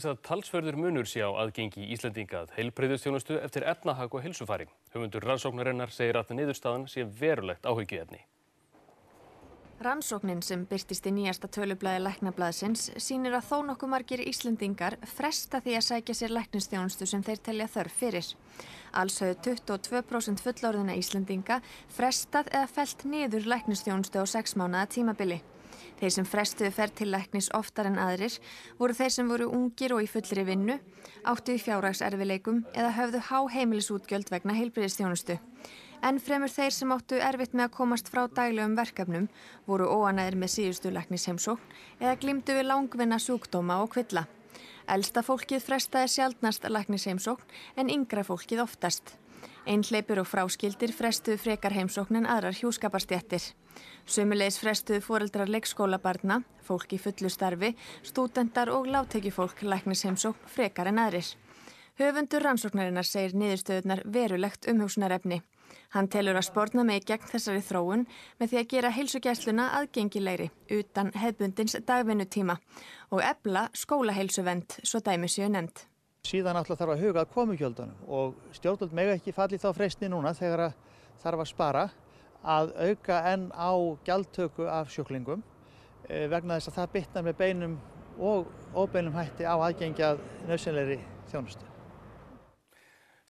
Talsverður munur sé á aðgengi Íslendinga að heilbrigðisþjónustu eftir efnahag og heilsufari. Höfundur rannsóknarinnar segir að niðurstaðan sé verulegt áhyggjuefni. Rannsóknin sem birtist í nýjasta tölublaði Læknablaðsins sýnir að þó nokkuð margir Íslendingar fresta því að sækja sér læknisþjónustu sem þeir telja þörf fyrir. Alls höfðu 22% fullorðinna Íslendinga frestað eða fellt niður læknisþjónustu á 6 mánaða tímabili. Þeir sem frestuðu ferð til læknis oftar en aðrir voru þeir sem voru ungir og í fullri vinnu, áttu í fjárhagserfiðleikum eða höfðu há heimilisútgjöld vegna heilbrigðisþjónustu. Enn fremur þeir sem áttu erfitt með að komast frá daglegum verkefnum voru óánægðir með síðustu læknisheimsókn eða glímdu við langvinna sjúkdóma og kvilla. Elsta fólkið frestaði sjaldnast læknisheimsókn en yngra fólkið oftast. Einhleypir og fráskildir frestuðu frekar heimsókn en aðrar hjúskaparstéttir. Sömuleiðis frestuðu foreldrar leikskólabarna, fólk í fullu starfi, stúdentar og lágtekjufólk læknisheimsókn frekar en aðrir. Höfundur rannsóknarinnar segir niðurstöðurnar verulegt umhugsunarefni. Hann telur að sporna megi gegn þessari þróun með því að gera heilsugæsluna aðgengilegri utan hefðbundins dagvinnutíma og efla skólaheilsuvernd svo dæmi séu nefnd. Síðan þarf að huga að komugjöldunum og stjórnvöld mega ekki falli þá freistni núna þegar þarf að spara að auka enn á gjaldtöku af sjúklingum vegna þess að það bitnar með beinum og óbeinum hætti á aðgengi að nauðsynlegri þjónustu.